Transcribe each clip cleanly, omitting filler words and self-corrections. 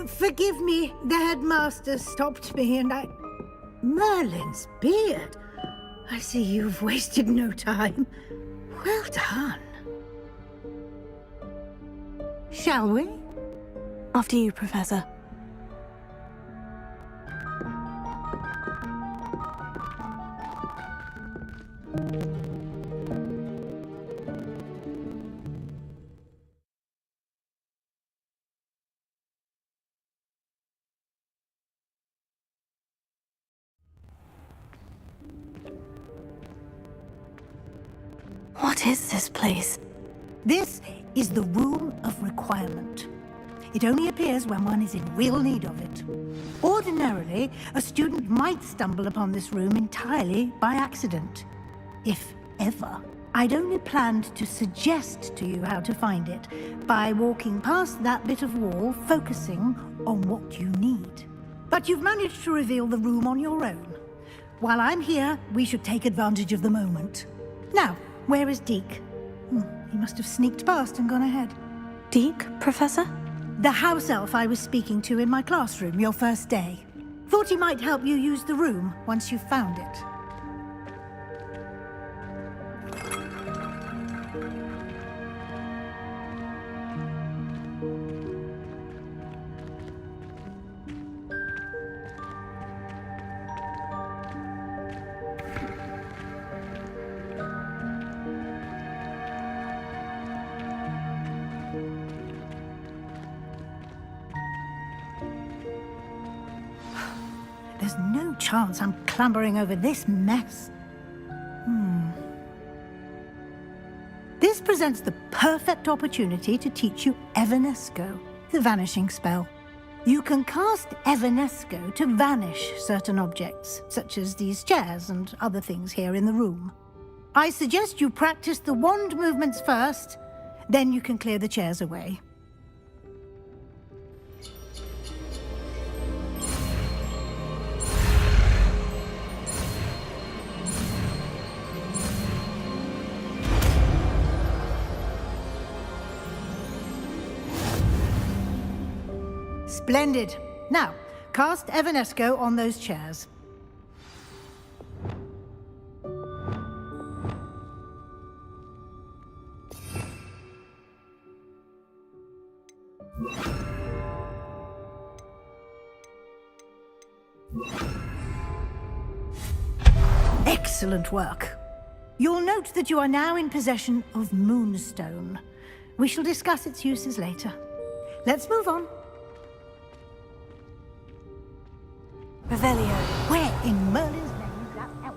Forgive me, the headmaster stopped me and I... Merlin's beard. I see you've wasted no time. Well done. Shall we? After you, Professor. What is this place? This is the Room of Requirement. It only appears when one is in real need of it. Ordinarily, a student might stumble upon this room entirely by accident. If ever. I'd only planned to suggest to you how to find it by walking past that bit of wall, focusing on what you need. But you've managed to reveal the room on your own. While I'm here, we should take advantage of the moment. Now, where is Deke? He must have sneaked past and gone ahead. Deke, Professor? The house elf I was speaking to in my classroom your first day. Thought he might help you use the room once you've found it. There's no chance I'm clambering over this mess. This presents the perfect opportunity to teach you Evanesco, the vanishing spell. You can cast Evanesco to vanish certain objects, such as these chairs and other things here in the room. I suggest you practice the wand movements first, then you can clear the chairs away. Splendid. Now, cast Evanesco on those chairs. Excellent work. You'll note that you are now in possession of Moonstone. We shall discuss its uses later. Let's move on. Revelio. Where in Merlin's name is that elf?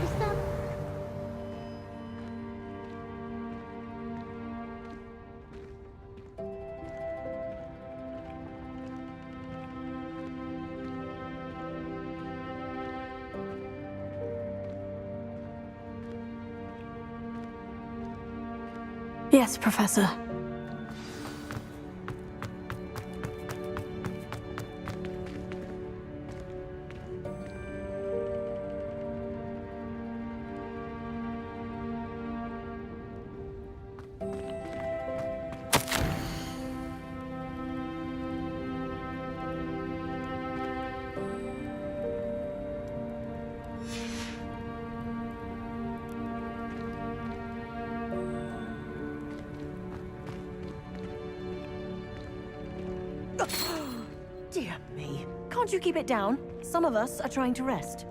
Is that... Yes, Professor. Dear me. Can't you keep it down? Some of us are trying to rest.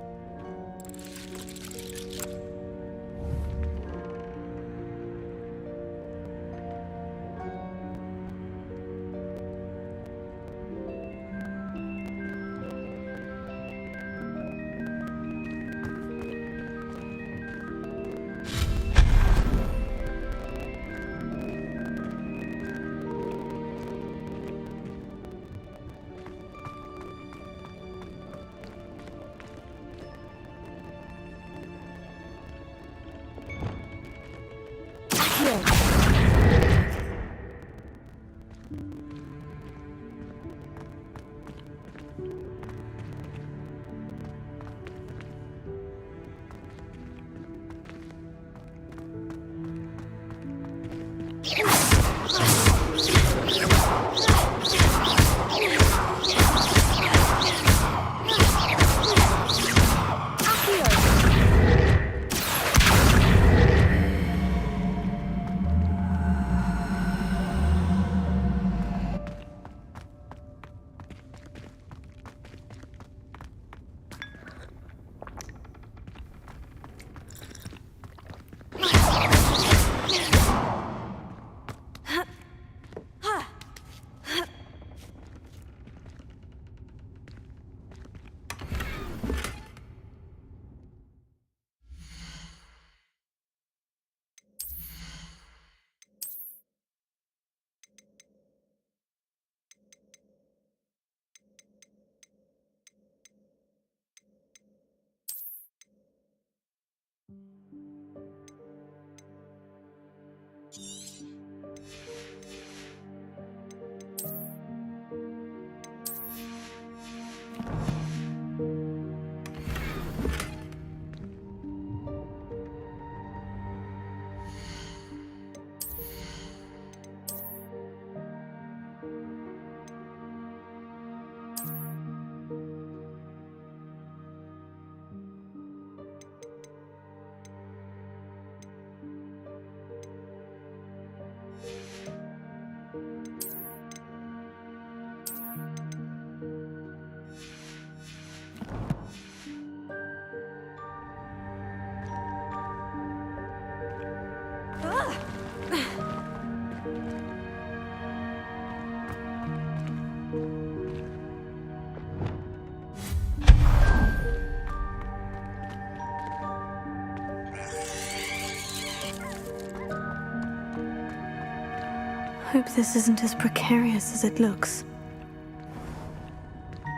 Hope this isn't as precarious as it looks.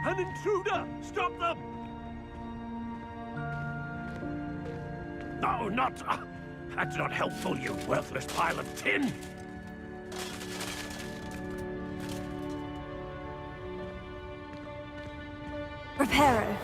An intruder! Stop them! No, not... that's not helpful, you worthless pile of tin! Reparo.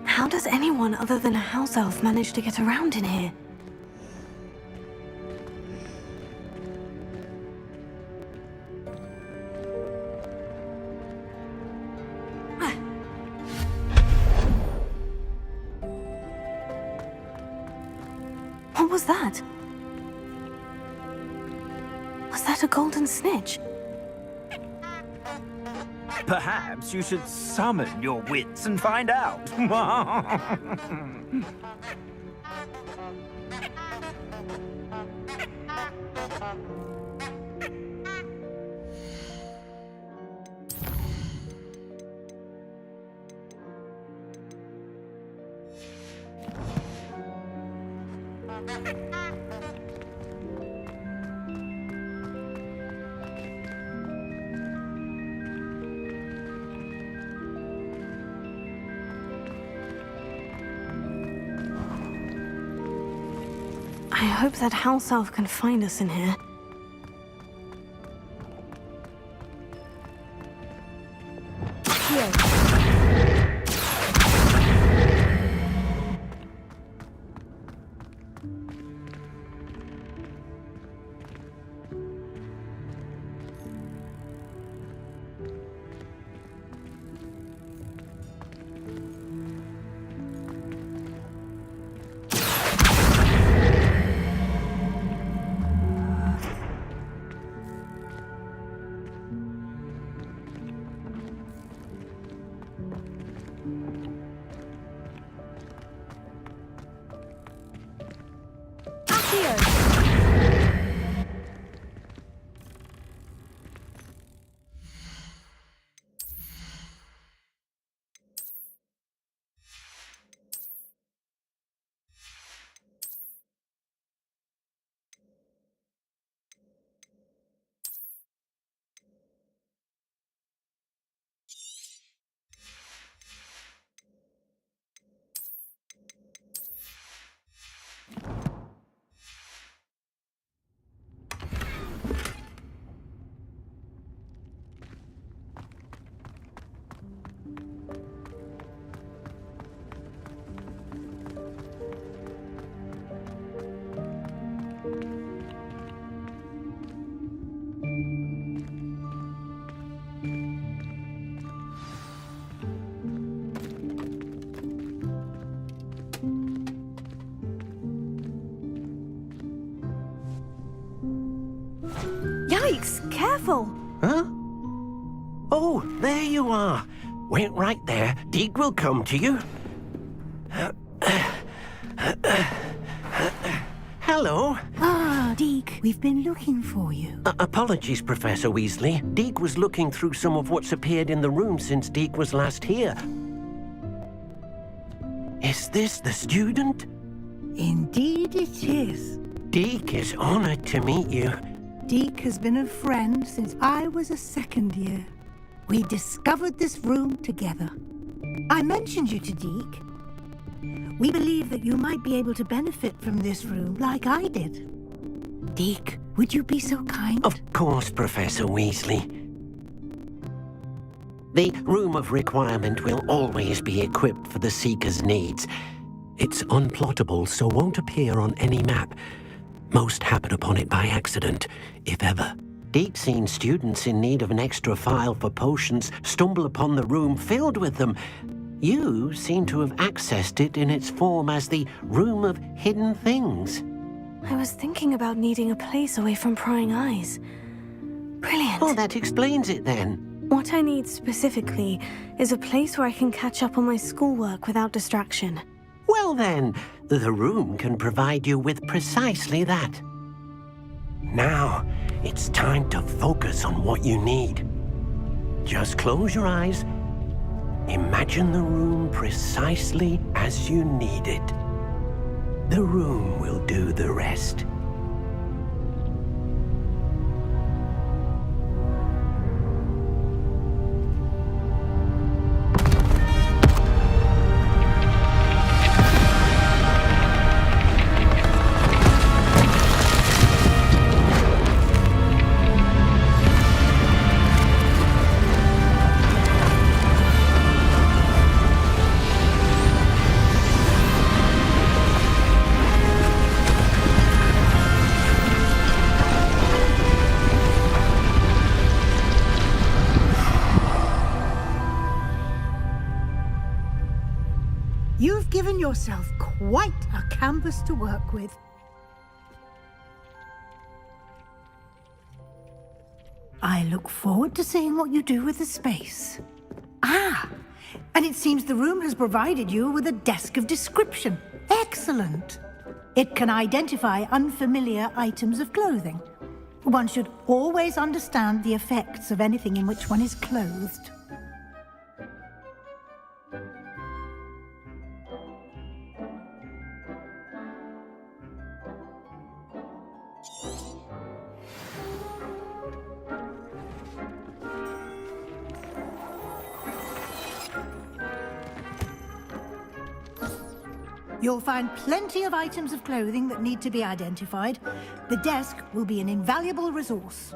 How does anyone other than a house elf manage to get around in here? What was that? Was that a golden snitch? Perhaps you should summon your wits and find out. I hope that house elf can find us in here. Yikes! Careful! Huh? Oh, there you are. Wait right there. Deke will come to you. Hello. Ah, Deke, we've been looking for you. Apologies, Professor Weasley. Deke was looking through some of what's appeared in the room since Deke was last here. Is this the student? Indeed it is. Deke is honored to meet you. Deke has been a friend since I was a second year. We discovered this room together. I mentioned you to Deke. We believe that you might be able to benefit from this room like I did. Deke, would you be so kind? Of course, Professor Weasley. The Room of Requirement will always be equipped for the Seeker's needs. It's unplottable, so won't appear on any map. Most happen upon it by accident, if ever. Deke's seen students in need of an extra file for potions stumble upon the room filled with them. You seem to have accessed it in its form as the Room of Hidden Things. I was thinking about needing a place away from prying eyes. Brilliant. Oh, that explains it then. What I need specifically is a place where I can catch up on my schoolwork without distraction. Well then, the room can provide you with precisely that. Now, it's time to focus on what you need. Just close your eyes. Imagine the room precisely as you need it. The room will do the rest. You've given yourself quite a canvas to work with. I look forward to seeing what you do with the space. Ah, and it seems the room has provided you with a desk of description. Excellent. It can identify unfamiliar items of clothing. One should always understand the effects of anything in which one is clothed. You'll find plenty of items of clothing that need to be identified. The desk will be an invaluable resource.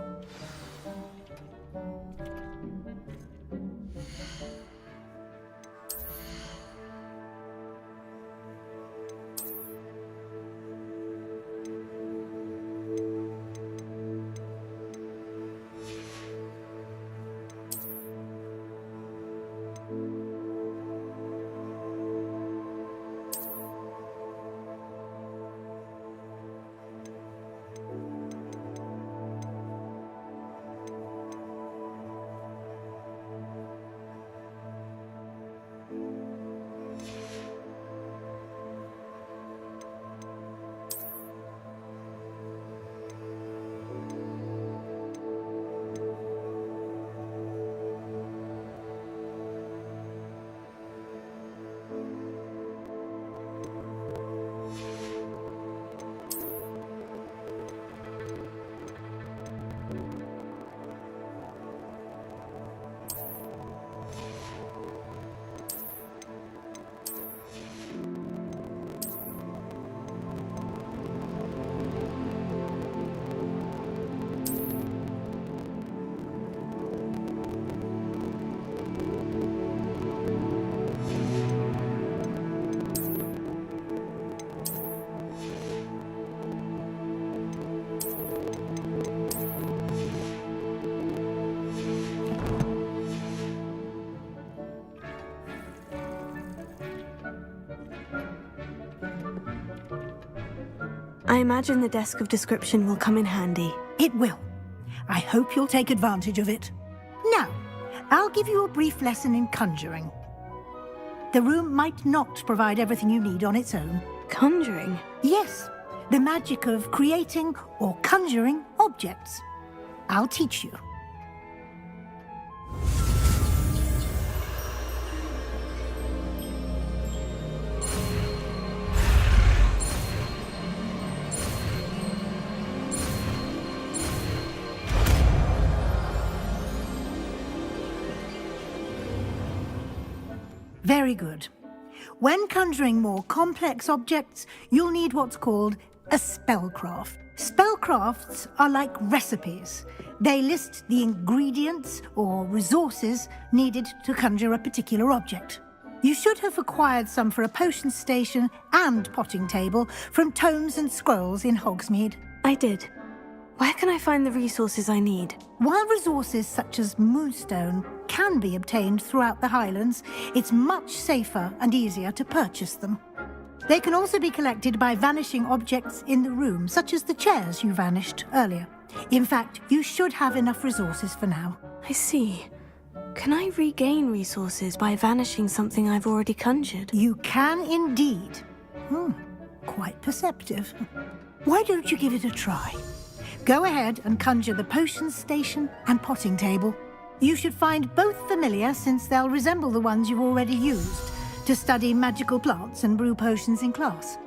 I imagine the desk of description will come in handy. It will. I hope you'll take advantage of it. Now, I'll give you a brief lesson in conjuring. The room might not provide everything you need on its own. Conjuring? Yes, the magic of creating or conjuring objects. I'll teach you. Very good. When conjuring more complex objects, you'll need what's called a spellcraft. Spellcrafts are like recipes. They list the ingredients or resources needed to conjure a particular object. You should have acquired some for a potion station and potting table from tomes and scrolls in Hogsmeade. I did. Where can I find the resources I need? While resources such as moonstone can be obtained throughout the Highlands, it's much safer and easier to purchase them. They can also be collected by vanishing objects in the room, such as the chairs you vanished earlier. In fact, you should have enough resources for now. I see. Can I regain resources by vanishing something I've already conjured? You can indeed. Quite perceptive. Why don't you give it a try? Go ahead and conjure the potion station and potting table. You should find both familiar, since they'll resemble the ones you've already used to study magical plants and brew potions in class.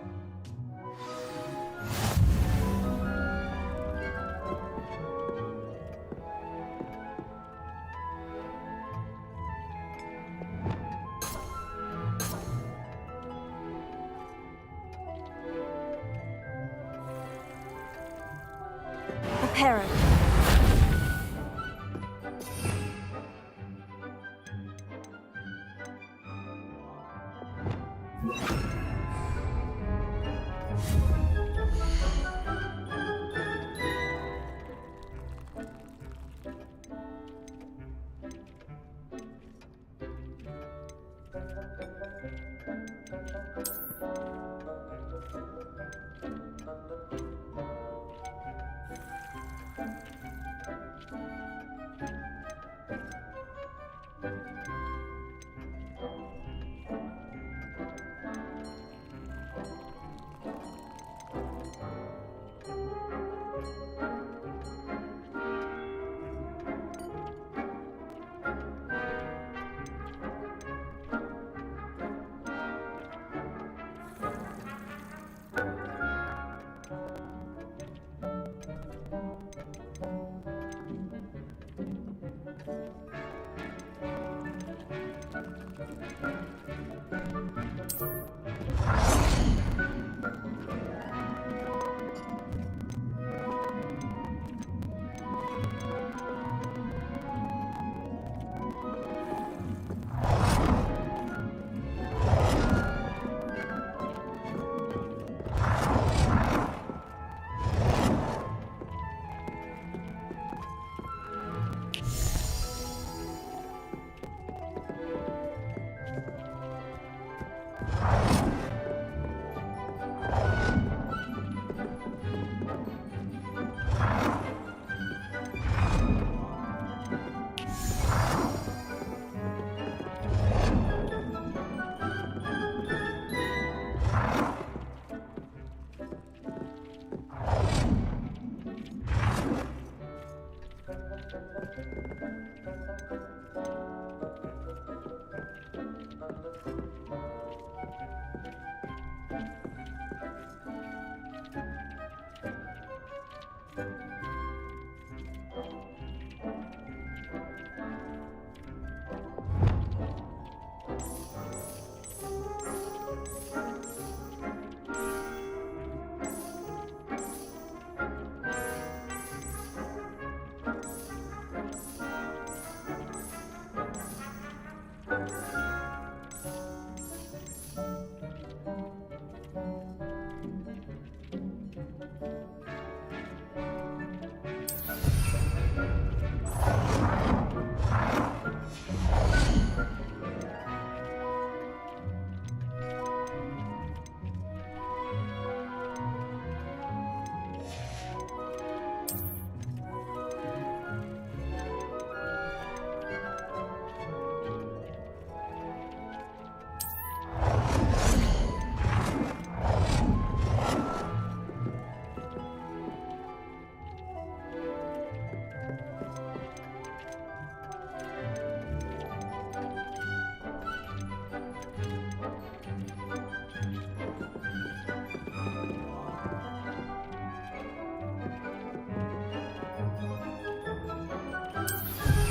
A parrot.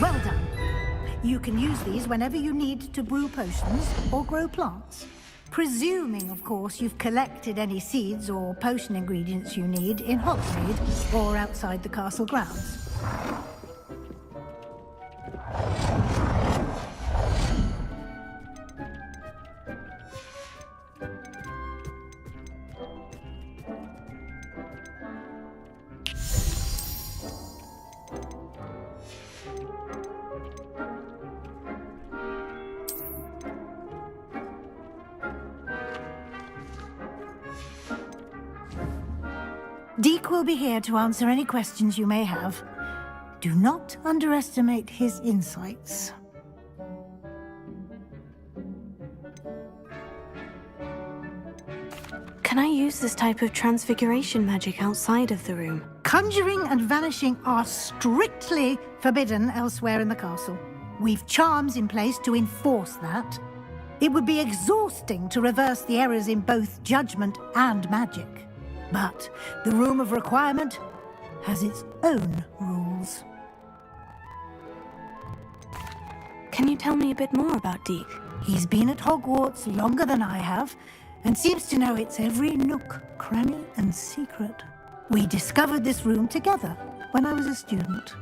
Well done. You can use these whenever you need to brew potions or grow plants. Presuming, of course, you've collected any seeds or potion ingredients you need in Hogsmeade or outside the castle grounds. Deke will be here to answer any questions you may have. Do not underestimate his insights. Can I use this type of transfiguration magic outside of the room? Conjuring and vanishing are strictly forbidden elsewhere in the castle. We've charms in place to enforce that. It would be exhausting to reverse the errors in both judgment and magic. But the Room of Requirement has its own rules. Can you tell me a bit more about Deke? He's been at Hogwarts longer than I have, and seems to know its every nook, cranny, and secret. We discovered this room together when I was a student.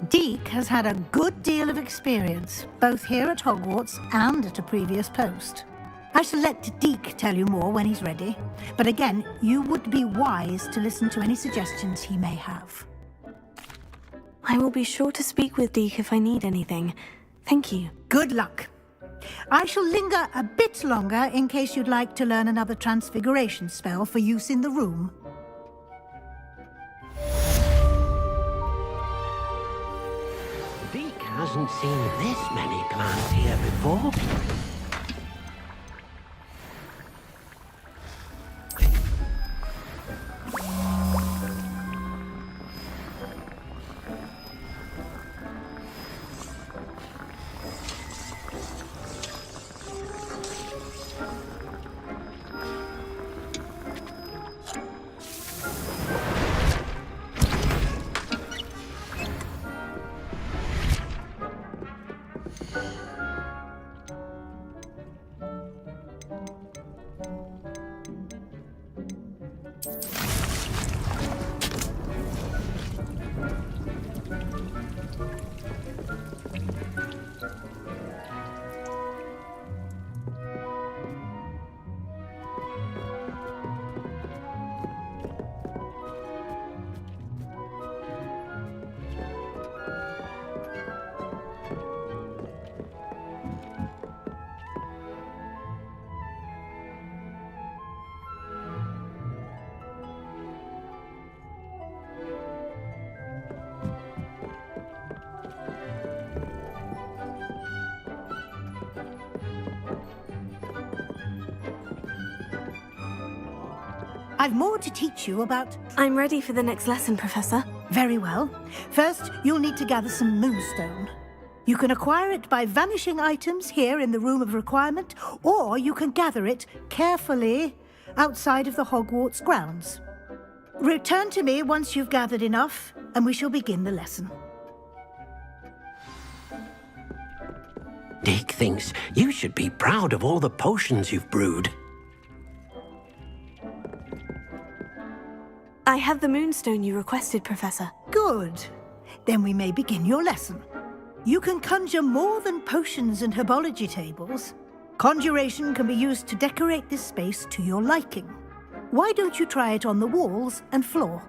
Deke has had a good deal of experience, both here at Hogwarts and at a previous post. I shall let Deke tell you more when he's ready, but again, you would be wise to listen to any suggestions he may have. I will be sure to speak with Deke if I need anything. Thank you. Good luck. I shall linger a bit longer in case you'd like to learn another transfiguration spell for use in the room. Deke hasn't seen this many plants here before. I've more to teach you about... I'm ready for the next lesson, Professor. Very well. First, you'll need to gather some moonstone. You can acquire it by vanishing items here in the Room of Requirement, or you can gather it carefully outside of the Hogwarts grounds. Return to me once you've gathered enough, and we shall begin the lesson. Deke thinks you should be proud of all the potions you've brewed. I have the moonstone you requested, Professor. Good. Then we may begin your lesson. You can conjure more than potions and herbology tables. Conjuration can be used to decorate this space to your liking. Why don't you try it on the walls and floor?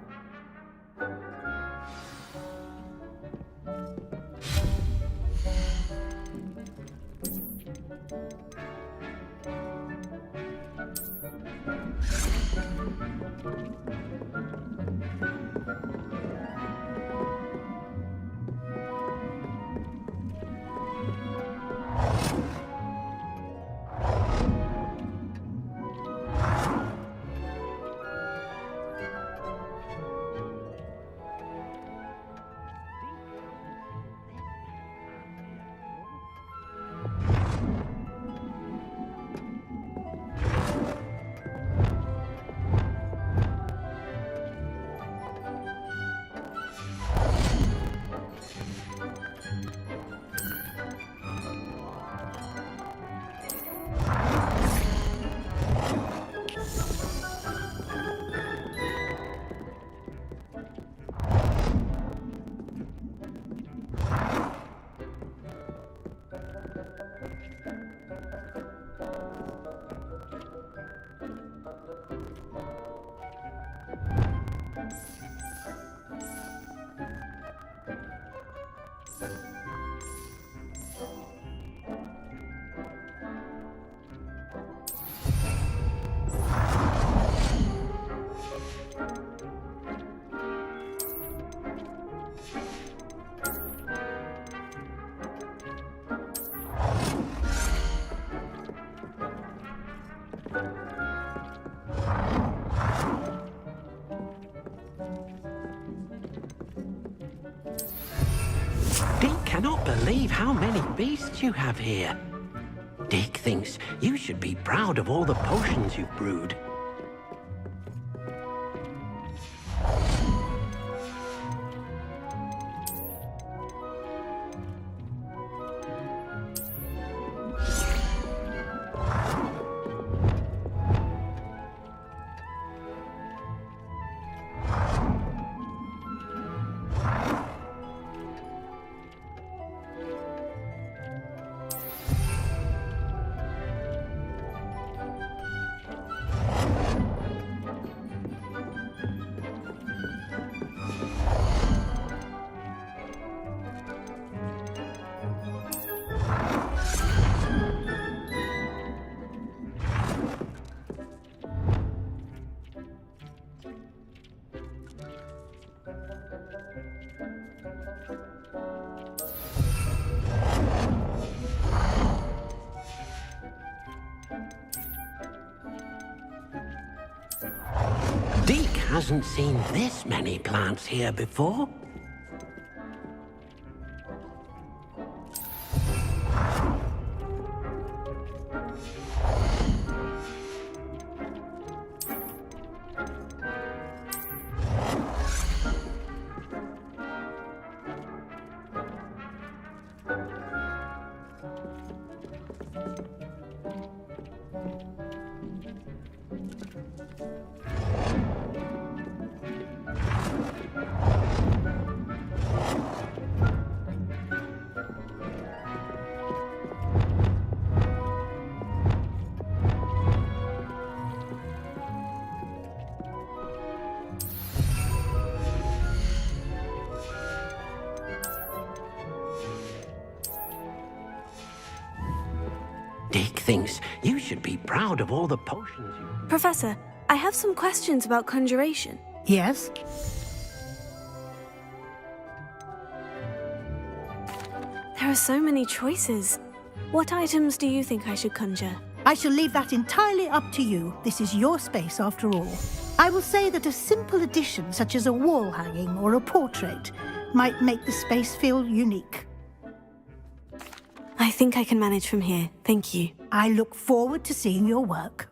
Dick cannot believe how many beasts you have here. Dick thinks you should be proud of all the potions you've brewed. Dick hasn't seen this many plants here before. Dick thinks you should be proud of all the potions you... Professor, I have some questions about conjuration. Yes? There are so many choices. What items do you think I should conjure? I shall leave that entirely up to you. This is your space after all. I will say that a simple addition such as a wall hanging or a portrait might make the space feel unique. I think I can manage from here, thank you. I look forward to seeing your work.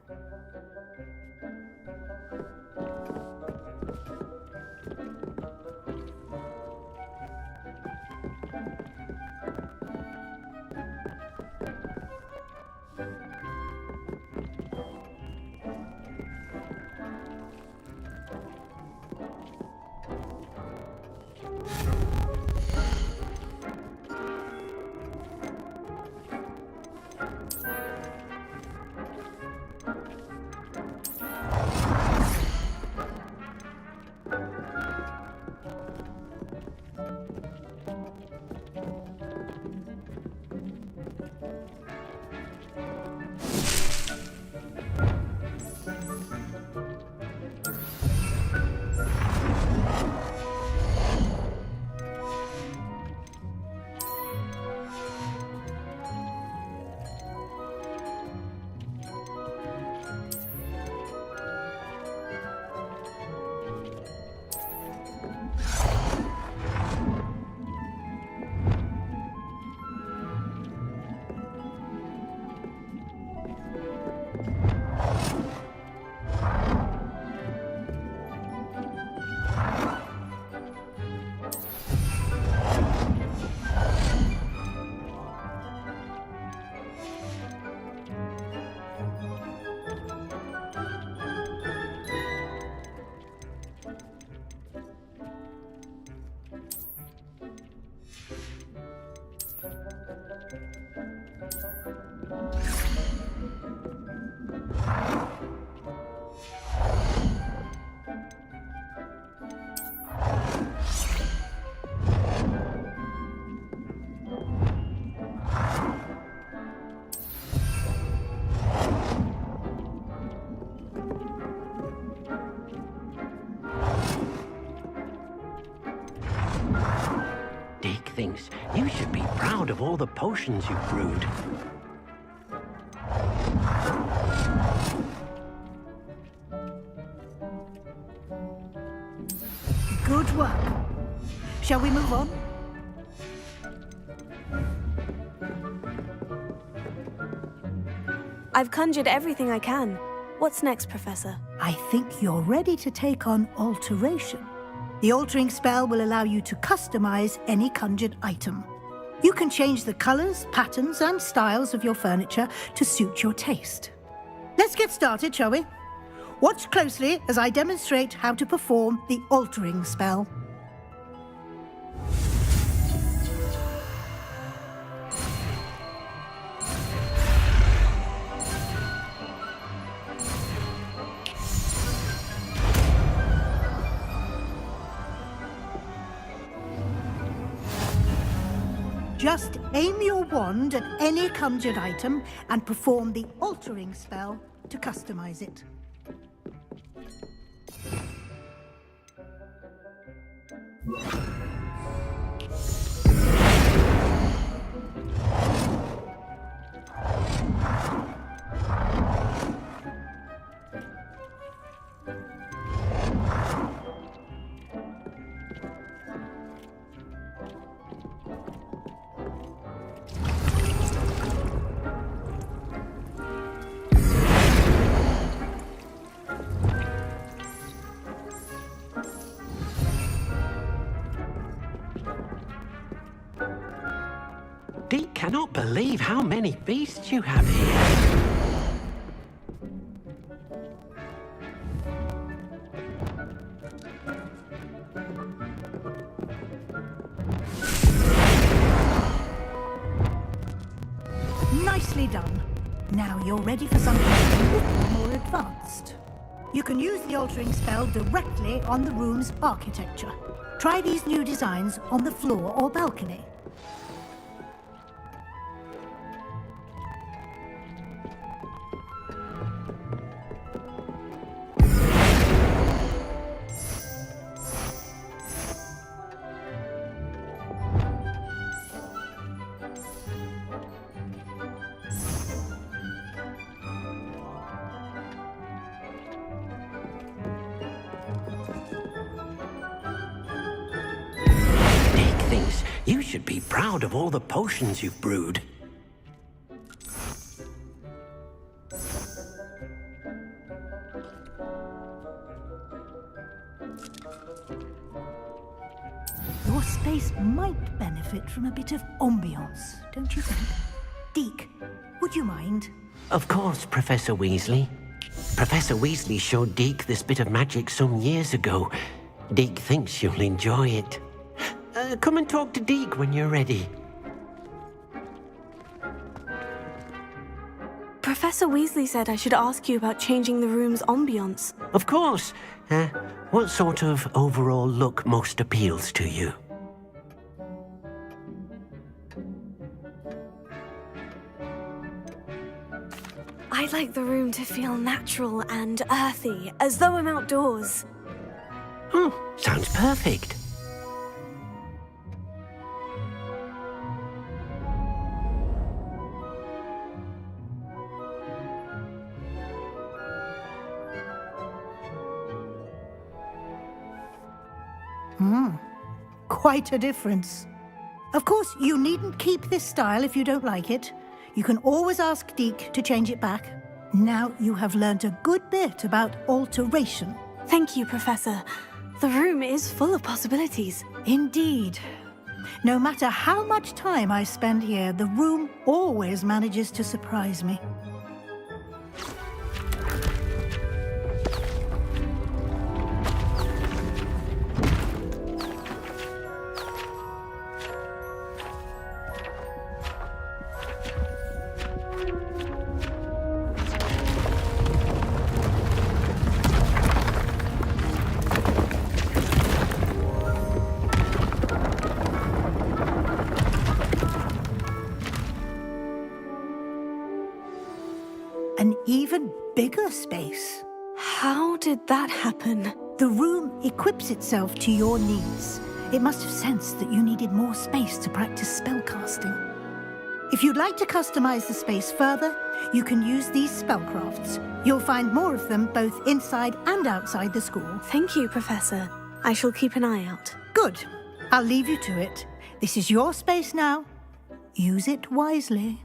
thinks you should be proud of all the potions you've brewed. Good work. Shall we move on? I've conjured everything I can. What's next, Professor? I think you're ready to take on alteration. The altering spell will allow you to customize any conjured item. You can change the colors, patterns, and styles of your furniture to suit your taste. Let's get started, shall we? Watch closely as I demonstrate how to perform the altering spell. Just aim your wand at any conjured item and perform the altering spell to customize it. Deke cannot believe how many beasts you have here. Nicely done. Now you're ready for something a little more advanced. You can use the altering spell directly on the room's architecture. Try these new designs on the floor or balcony. You should be proud of all the potions you've brewed. Your space might benefit from a bit of ambiance, don't you think? Deke, would you mind? Of course, Professor Weasley. Professor Weasley showed Deke this bit of magic some years ago. Deke thinks you'll enjoy it. Come and talk to Deke when you're ready. Professor Weasley said I should ask you about changing the room's ambiance. Of course. What sort of overall look most appeals to you? I'd like the room to feel natural and earthy, as though I'm outdoors. Sounds perfect. Quite a difference. Of course, you needn't keep this style if you don't like it. You can always ask Deke to change it back. Now you have learned a good bit about alteration. Thank you, Professor. The room is full of possibilities. Indeed. No matter how much time I spend here, the room always manages to surprise me. An even bigger space. How did that happen? The room equips itself to your needs. It must have sensed that you needed more space to practice spellcasting. If you'd like to customize the space further, you can use these spellcrafts. You'll find more of them both inside and outside the school. Thank you, Professor. I shall keep an eye out. Good. I'll leave you to it. This is your space now. Use it wisely.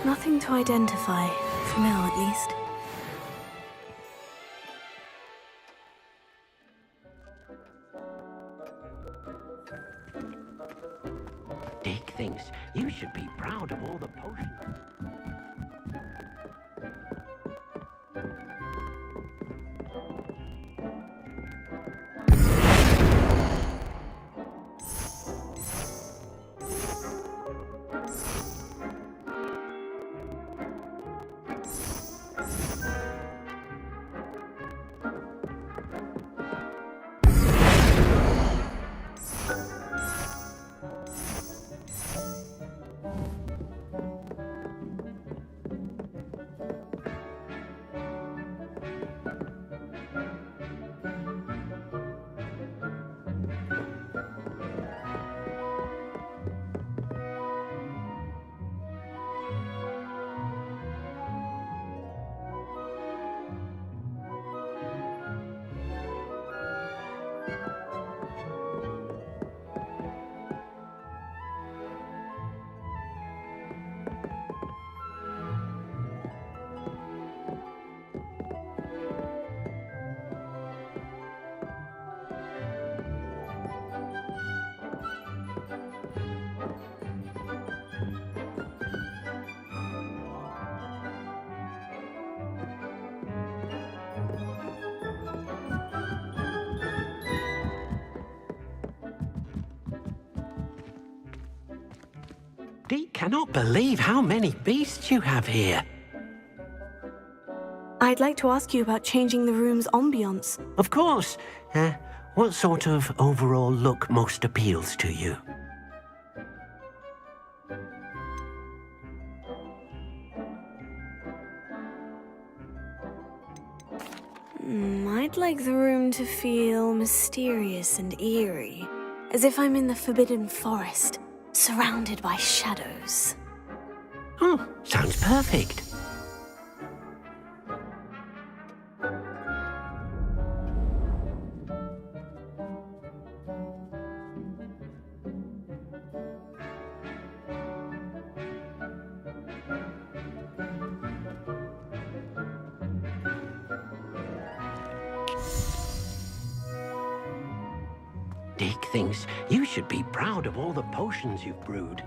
Nothing to identify, for now at least. Dick thinks you should be proud of all the potions. Dee cannot believe how many beasts you have here. I'd like to ask you about changing the room's ambience. Of course. What sort of overall look most appeals to you? I'd like the room to feel mysterious and eerie, as if I'm in the Forbidden Forest, surrounded by shadows. Oh, sounds perfect. Dick thinks you should be proud of all the potions you've brewed.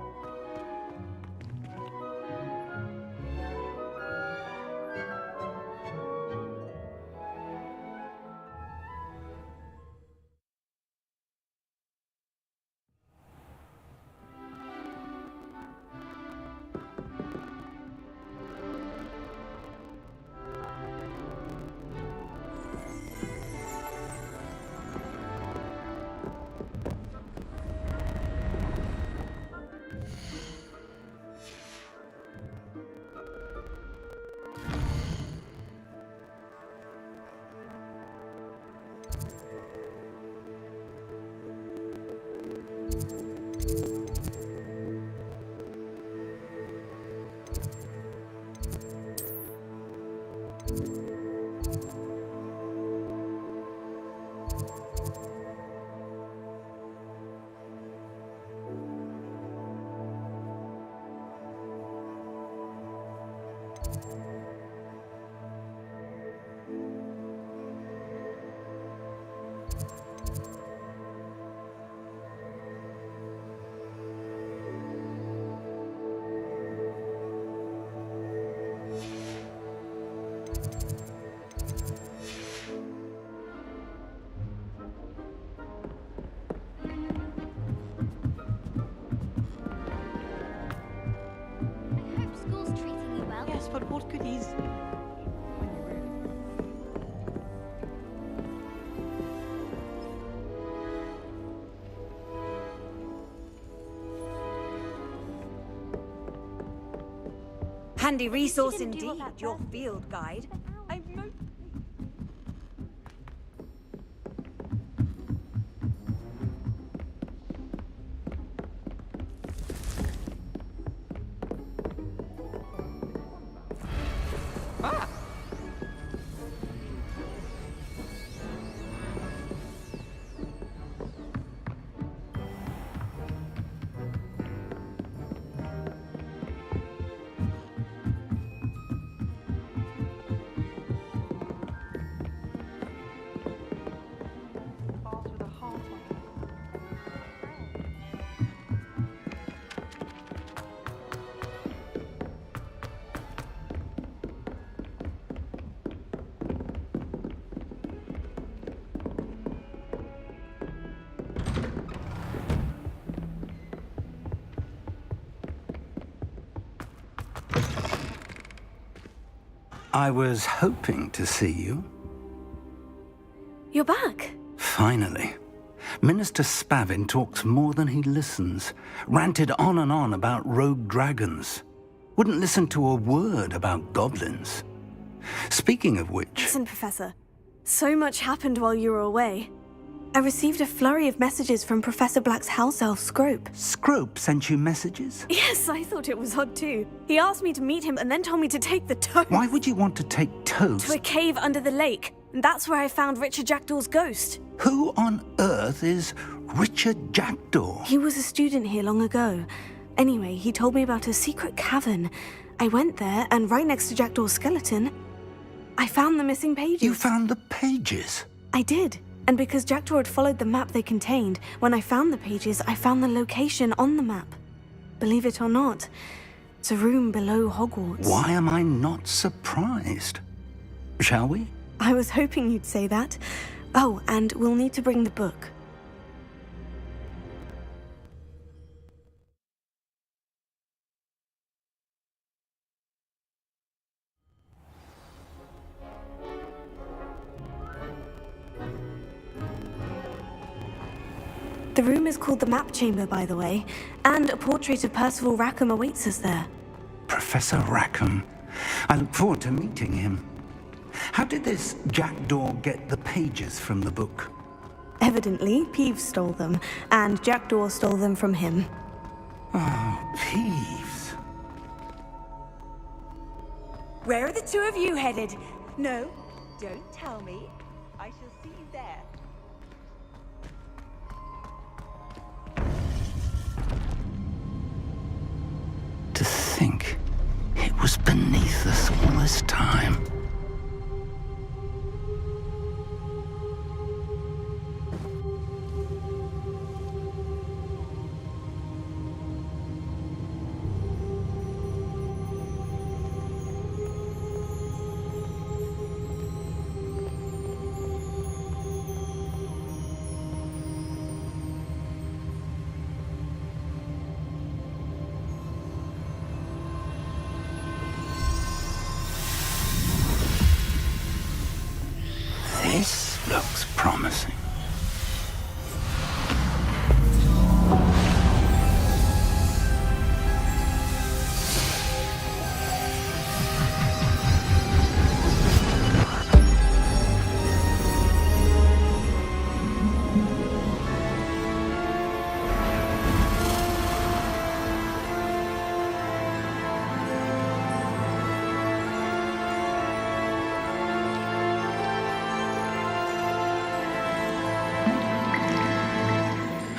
But what goodies? handy resource indeed, your field guide. I was hoping to see you. You're back. Finally. Minister Spavin talks more than he listens. Ranted on and on about rogue dragons. Wouldn't listen to a word about goblins. Speaking of which... Listen, Professor. So much happened while you were away. I received a flurry of messages from Professor Black's house elf, Scrope. Scrope sent you messages? Yes, I thought it was odd too. He asked me to meet him and then told me to take the toast. Why would you want to take toast? To a cave under the lake. And that's where I found Richard Jackdaw's ghost. Who on earth is Richard Jackdaw? He was a student here long ago. Anyway, he told me about a secret cavern. I went there, and right next to Jackdaw's skeleton, I found the missing pages. You found the pages? I did. And because Jackdaw had followed the map they contained, when I found the pages, I found the location on the map. Believe it or not, it's a room below Hogwarts. Why am I not surprised? Shall we? I was hoping you'd say that. Oh, and we'll need to bring the book. The room is called the Map Chamber, by the way, and a portrait of Percival Rackham awaits us there. Professor Rackham. I look forward to meeting him. How did this Jackdaw get the pages from the book? Evidently, Peeves stole them, and Jackdaw stole them from him. Oh, Peeves. Where are the two of you headed? No, don't tell me. I shall see you there. To think it was beneath us all this time. This looks promising.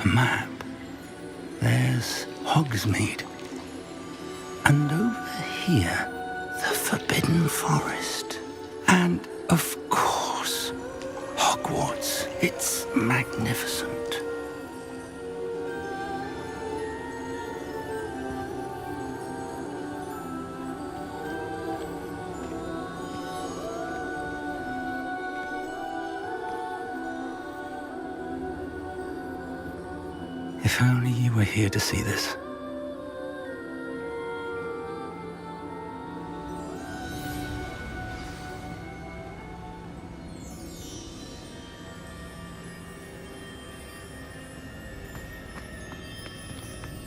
A map. There's Hogsmeade. And over here, the Forbidden Forest. And, of course, Hogwarts. It's magnificent. If only you were here to see this.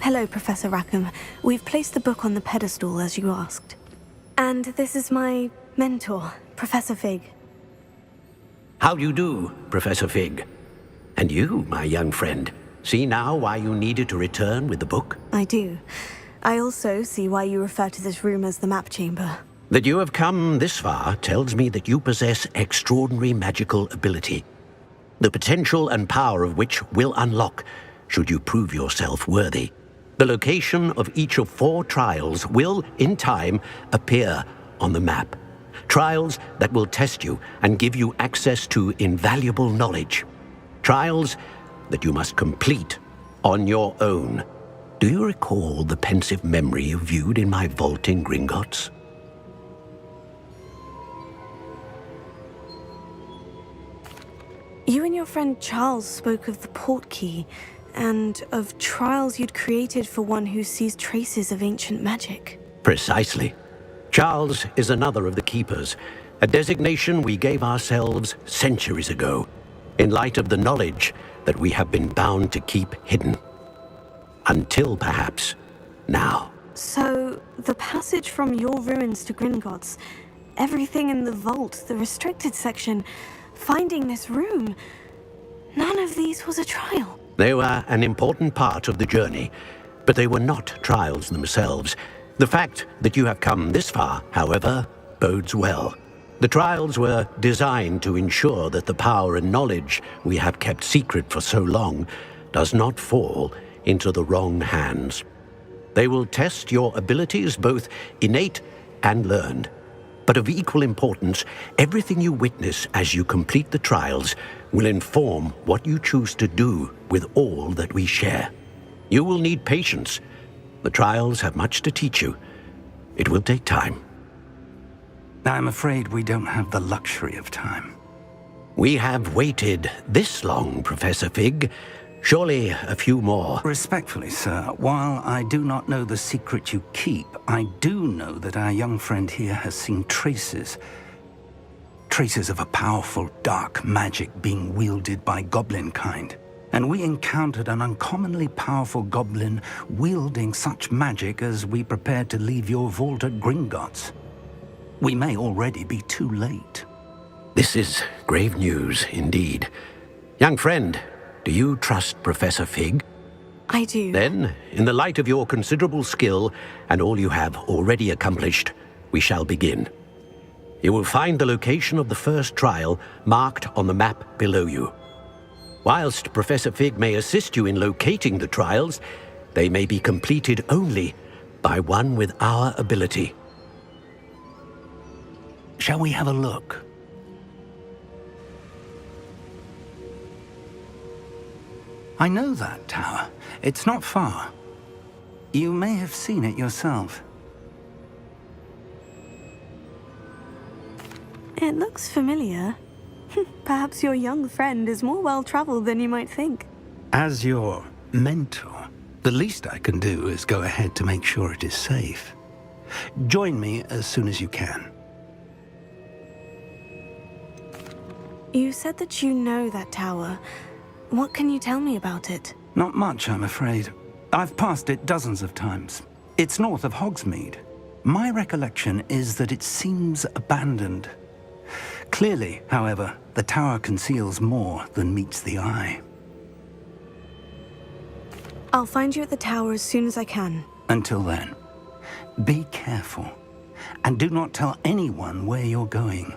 Hello, Professor Rackham. We've placed the book on the pedestal as you asked. And this is my mentor, Professor Fig. How do you do, Professor Fig? And you, my young friend, see now why you needed to return with the book? I do. I also see why you refer to this room as the map chamber. That you have come this far tells me that you possess extraordinary magical ability, the potential and power of which will unlock should you prove yourself worthy. The location of each of 4 trials will, in time, appear on the map. Trials that will test you and give you access to invaluable knowledge. Trials that you must complete on your own. Do you recall the pensive memory you viewed in my vault in Gringotts? You and your friend Charles spoke of the port key, and of trials you'd created for one who sees traces of ancient magic. Precisely. Charles is another of the Keepers, a designation we gave ourselves centuries ago, in light of the knowledge that we have been bound to keep hidden. Until, perhaps, now. So, the passage from your ruins to Gringotts, everything in the vault, the restricted section, finding this room, none of these was a trial. They were an important part of the journey, but they were not trials themselves. The fact that you have come this far, however, bodes well. The trials were designed to ensure that the power and knowledge we have kept secret for so long does not fall into the wrong hands. They will test your abilities, both innate and learned. But of equal importance, everything you witness as you complete the trials will inform what you choose to do with all that we share. You will need patience. The trials have much to teach you. It will take time. I'm afraid we don't have the luxury of time. We have waited this long, Professor Fig. Surely a few more. Respectfully, sir, while I do not know the secret you keep, I do know that our young friend here has seen traces. Traces of a powerful dark magic being wielded by goblin kind. And we encountered an uncommonly powerful goblin wielding such magic as we prepared to leave your vault at Gringotts. We may already be too late. This is grave news indeed. Young friend, do you trust Professor Fig? I do. Then, in the light of your considerable skill and all you have already accomplished, we shall begin. You will find the location of the first trial marked on the map below you. Whilst Professor Fig may assist you in locating the trials, they may be completed only by one with our ability. Shall we have a look? I know that tower. It's not far. You may have seen it yourself. It looks familiar. Perhaps your young friend is more well-traveled than you might think. As your mentor, the least I can do is go ahead to make sure it is safe. Join me as soon as you can. You said that you know that tower. What can you tell me about it? Not much, I'm afraid. I've passed it dozens of times. It's north of Hogsmeade. My recollection is that it seems abandoned. Clearly, however, the tower conceals more than meets the eye. I'll find you at the tower as soon as I can. Until then, be careful, and do not tell anyone where you're going.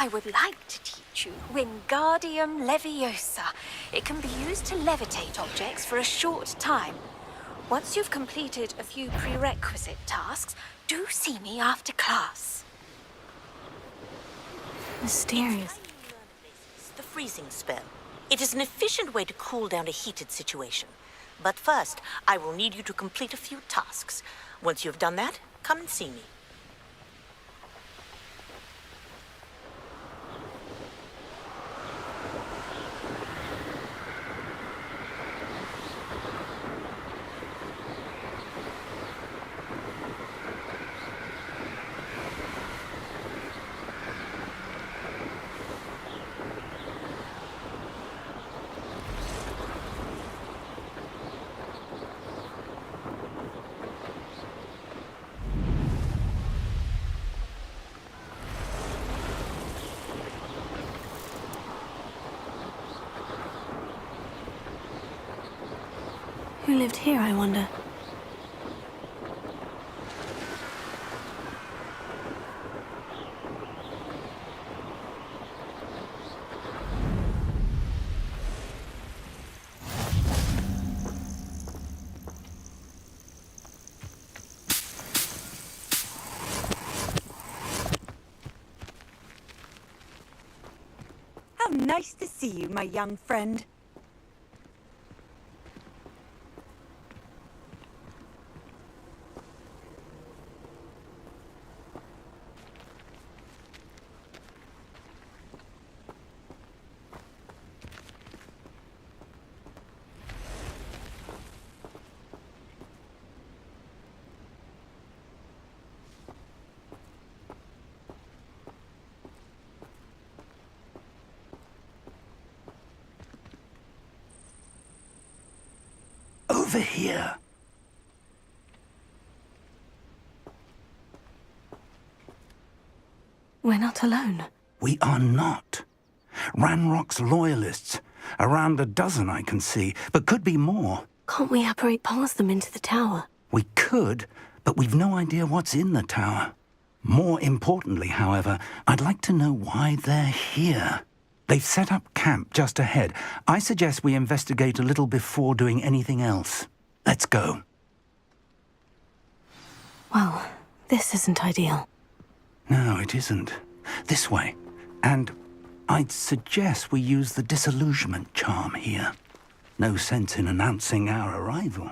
I would like to teach you Wingardium Leviosa. It can be used to levitate objects for a short time. Once you've completed a few prerequisite tasks, do see me after class. Mysterious. The freezing spell. It is an efficient way to cool down a heated situation. But first, I will need you to complete a few tasks. Once you have done that, come and see me. Who lived here, I wonder? How nice to see you, my young friend. Over here. We're not alone. We are not. Ranrock's loyalists. Around a dozen I can see, but could be more. Can't we apparate past them into the tower? We could, but we've no idea what's in the tower. More importantly, however, I'd like to know why they're here. They've set up camp just ahead. I suggest we investigate a little before doing anything else. Let's go. Well, this isn't ideal. No, it isn't. This way. And I'd suggest we use the disillusionment charm here. No sense in announcing our arrival.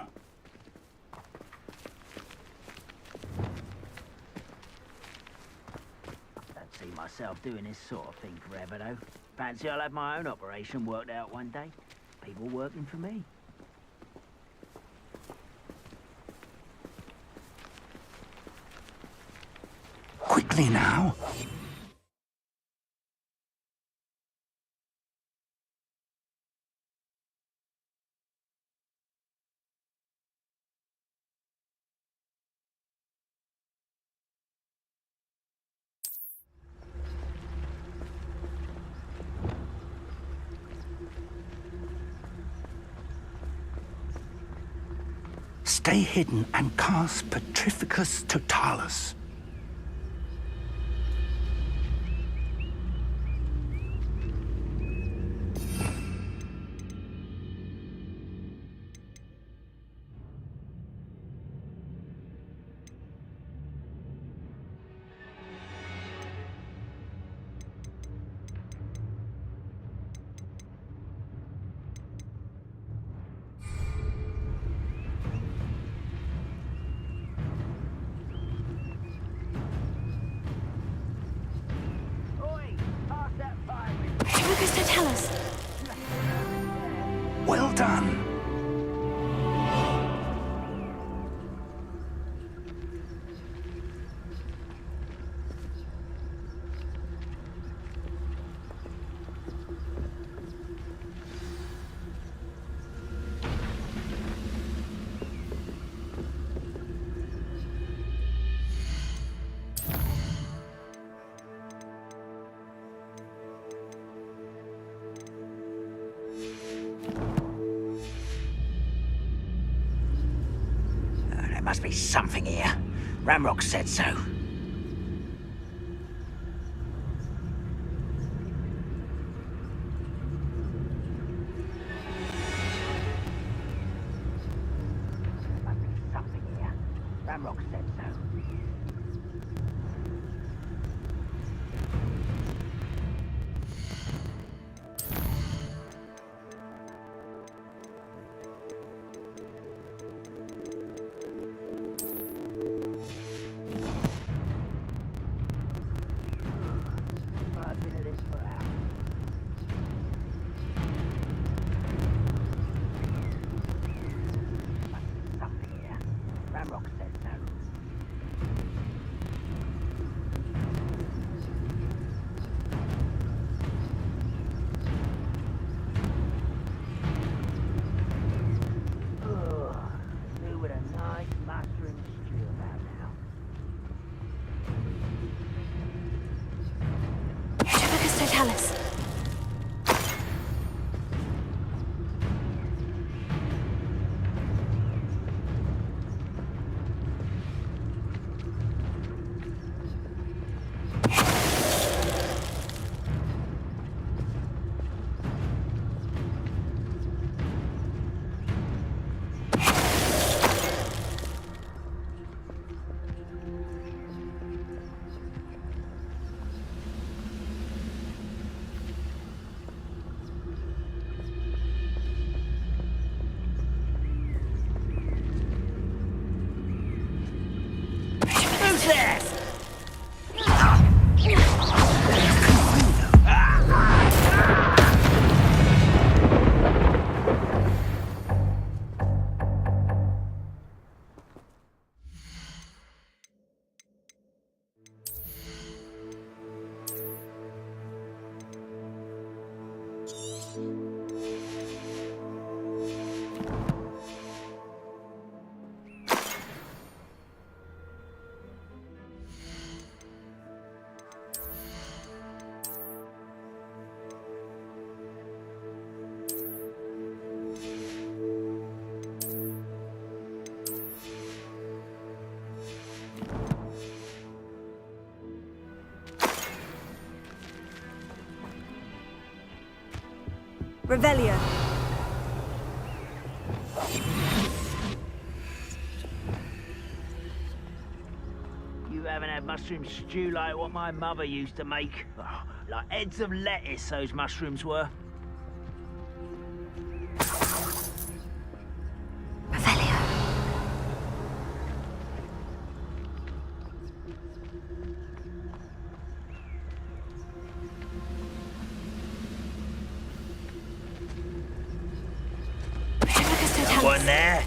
Don't see myself doing this sort of thing forever, though. Fancy I'll have my own operation worked out one day. People working for me. Quickly now. Stay hidden and cast Petrificus Totalis. Focus to tell us. Well done. There must be something here. Ramrock said so. Totalis. Revelio. You haven't had mushroom stew like what my mother used to make? Oh, like heads of lettuce, those mushrooms were. Revelio. One there.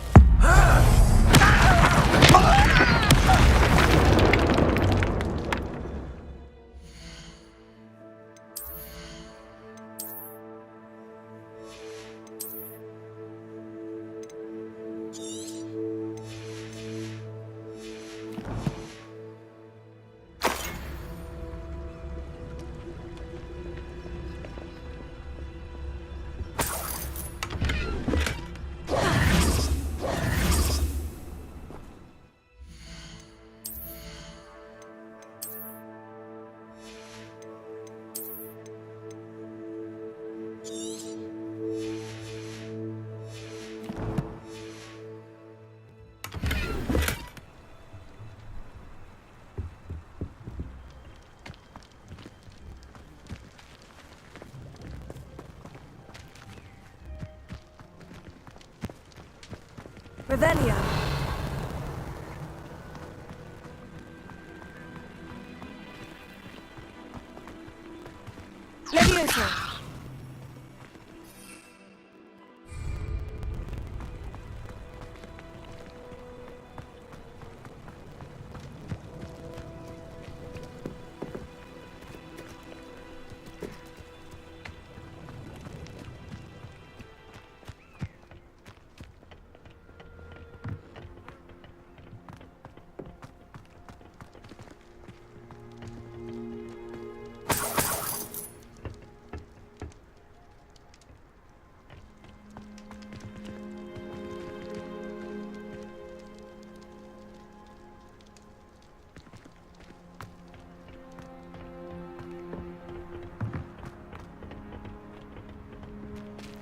Revelio. Leviosa.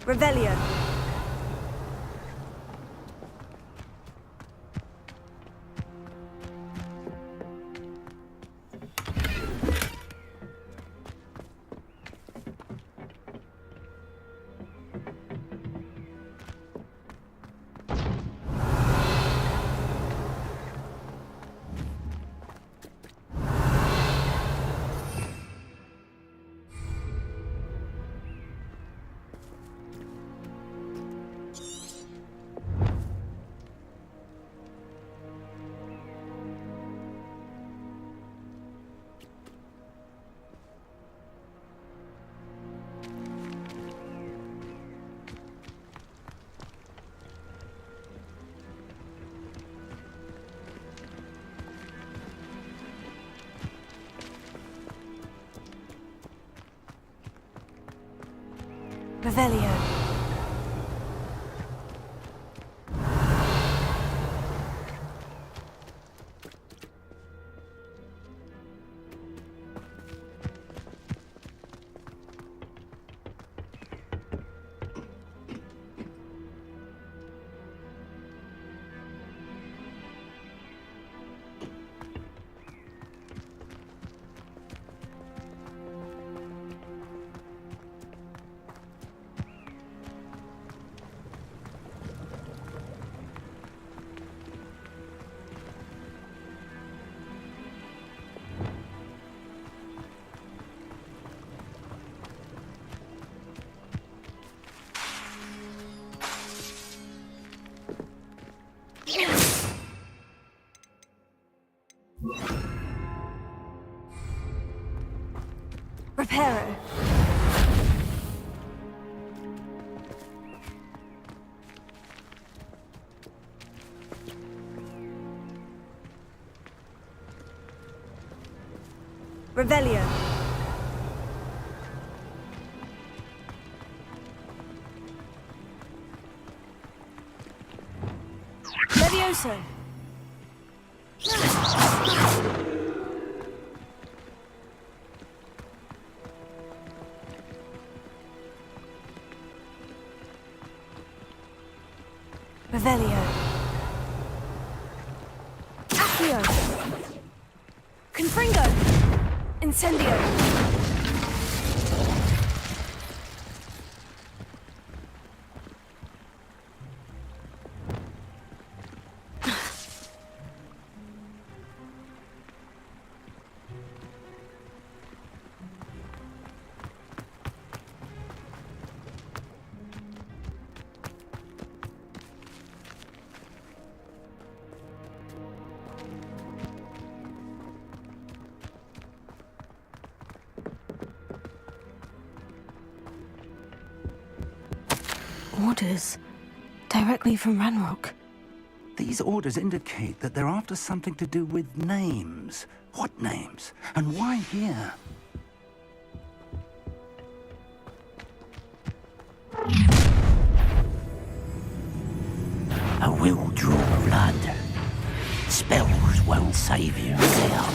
Revelio. Revelio. Reparo. Revelio. Levioso. Revelio. Accio. Confringo. Incendio. Orders. Directly from Ranrock. These orders indicate that they're after something to do with names. What names? And why here? I will draw blood. Spells won't save you now.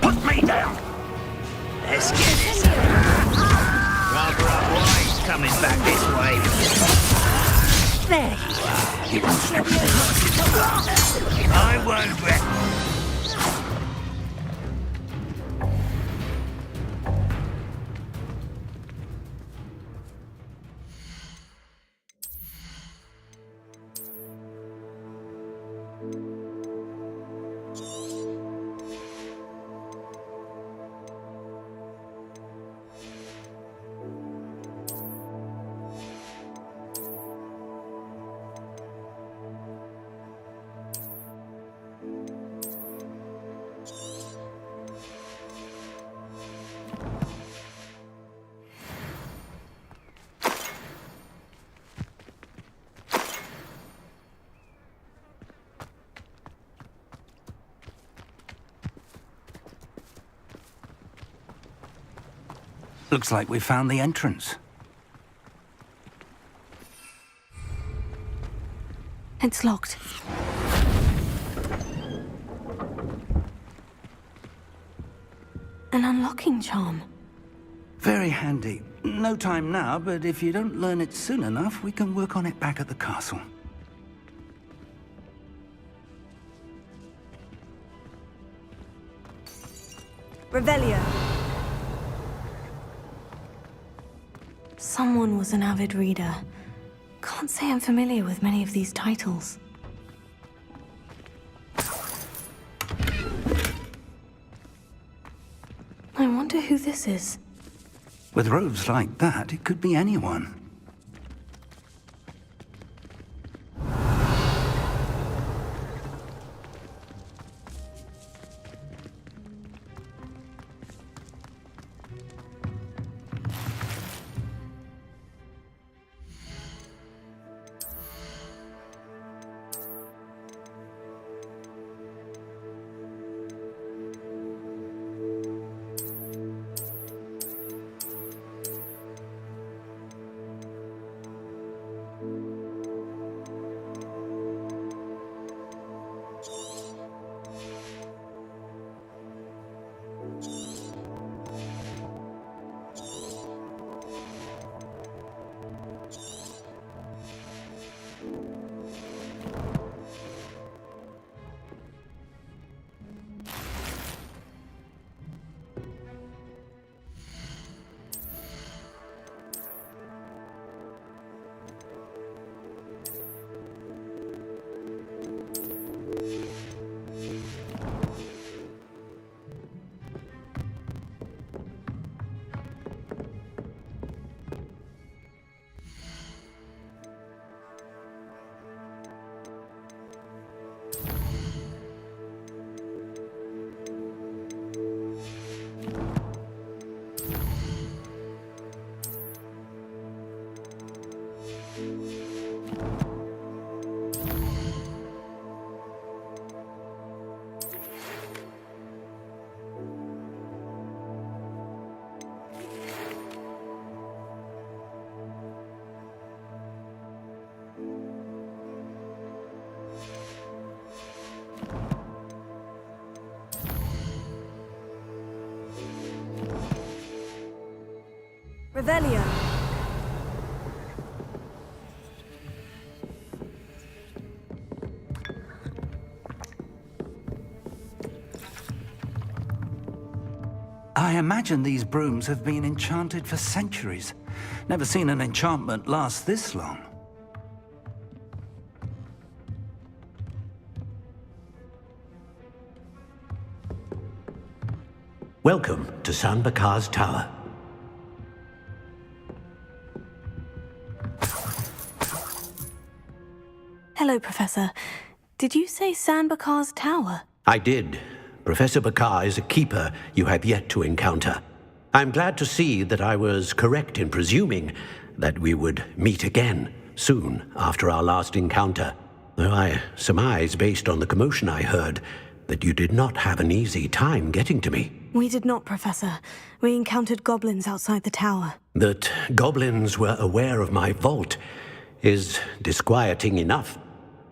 Put me down! Let's get this. Rather up wise coming back this way. There you are. You won't stop me. I won't bet. Looks like we found the entrance. It's locked. An unlocking charm. Very handy. No time now, but if you don't learn it soon enough, we can work on it back at the castle. Revelio. Someone was an avid reader. Can't say I'm familiar with many of these titles. I wonder who this is. With robes like that, it could be anyone. Revelio. I imagine these brooms have been enchanted for centuries. Never seen an enchantment last this long. Welcome to San Bakar's Tower. Hello, Professor. Did you say San Bakar's Tower? I did. Professor Bakar is a keeper you have yet to encounter. I'm glad to see that I was correct in presuming that we would meet again soon after our last encounter, though I surmise, based on the commotion I heard, that you did not have an easy time getting to me. We did not, Professor. We encountered goblins outside the tower. That goblins were aware of my vault is disquieting enough.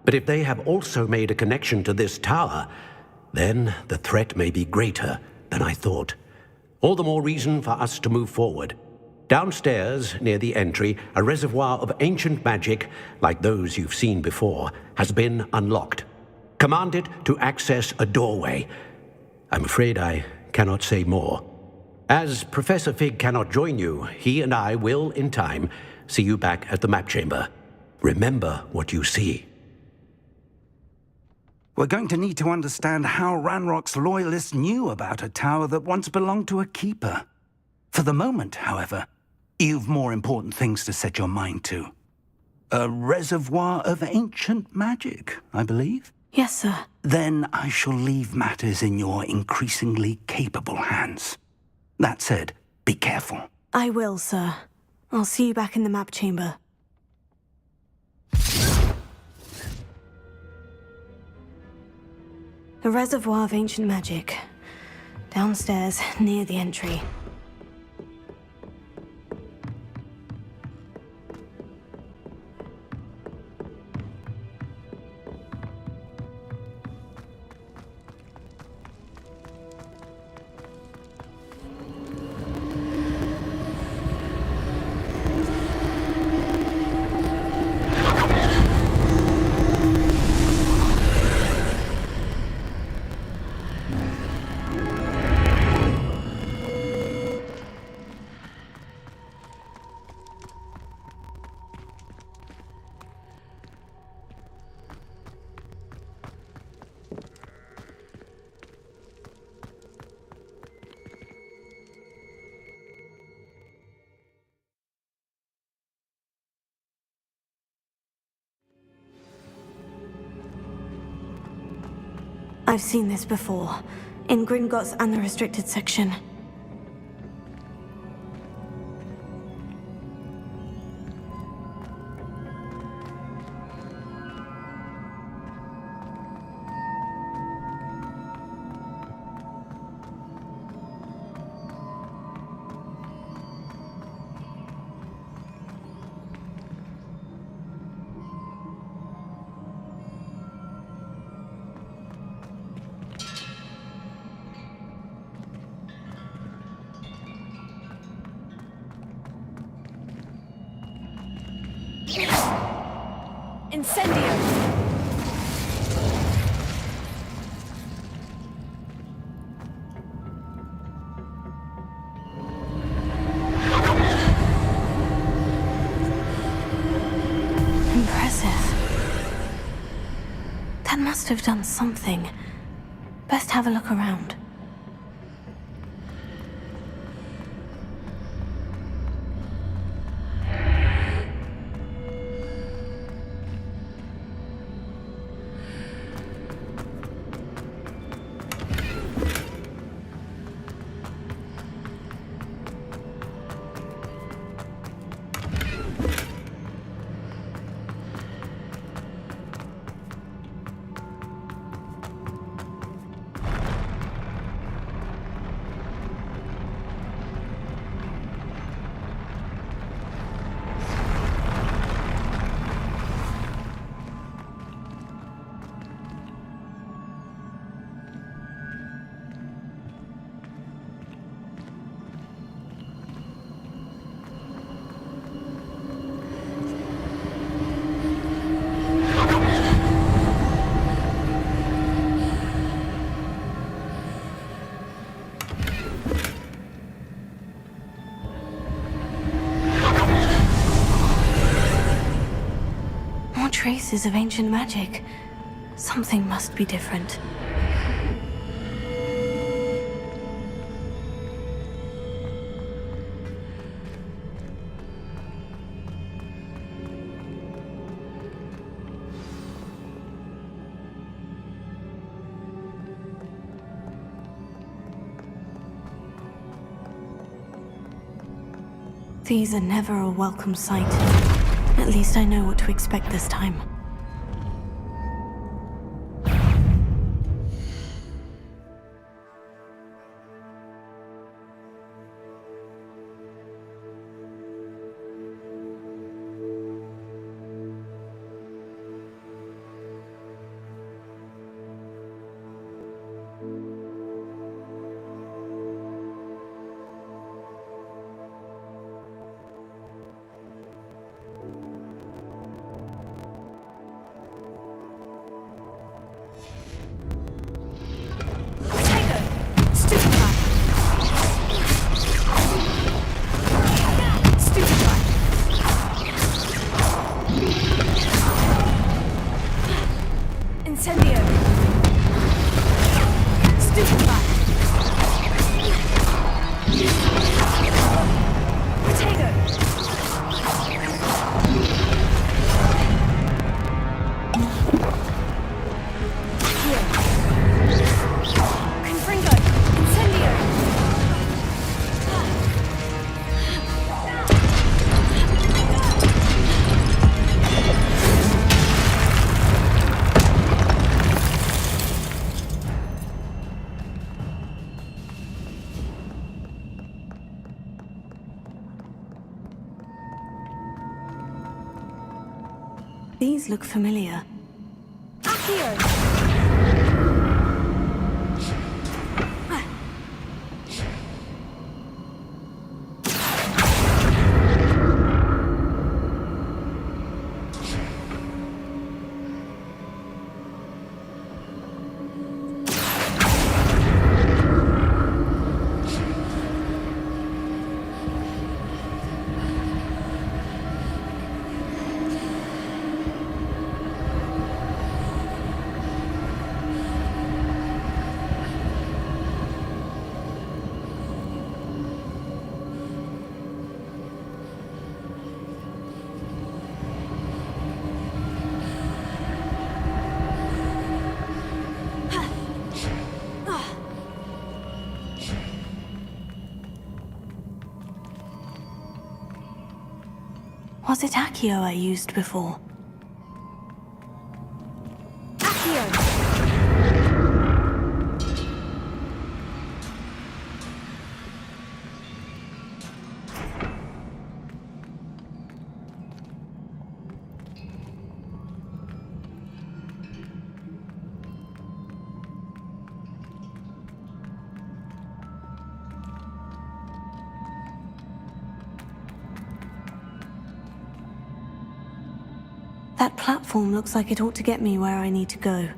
But if they have also made a connection to this tower, then the threat may be greater than I thought. All the more reason for us to move forward. Downstairs, near the entry, a reservoir of ancient magic, like those you've seen before, has been unlocked. Command it to access a doorway. I'm afraid I cannot say more. As Professor Fig cannot join you, he and I will, in time, see you back at the map chamber. Remember what you see. We're going to need to understand how Ranrock's loyalists knew about a tower that once belonged to a keeper. For the moment, however, you've more important things to set your mind to. A reservoir of ancient magic, I believe? Yes, sir. Then I shall leave matters in your increasingly capable hands. That said, be careful. I will, sir. I'll see you back in the map chamber. A reservoir of ancient magic. Downstairs, near the entry. I've seen this before, in Gringotts and the restricted section. Incendio! Impressive. That must have done something. Best have a look around. traces of ancient magic. Something must be different. These are never a welcome sight. At least I know what to expect this time. These look familiar. Was it Accio I used before? That platform looks like it ought to get me where I need to go.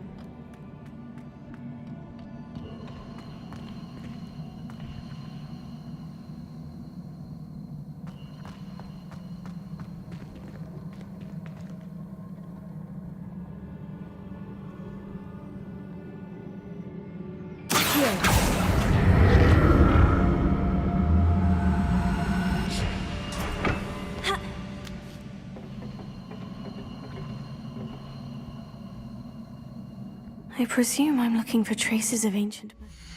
I presume I'm looking for traces of ancient magic.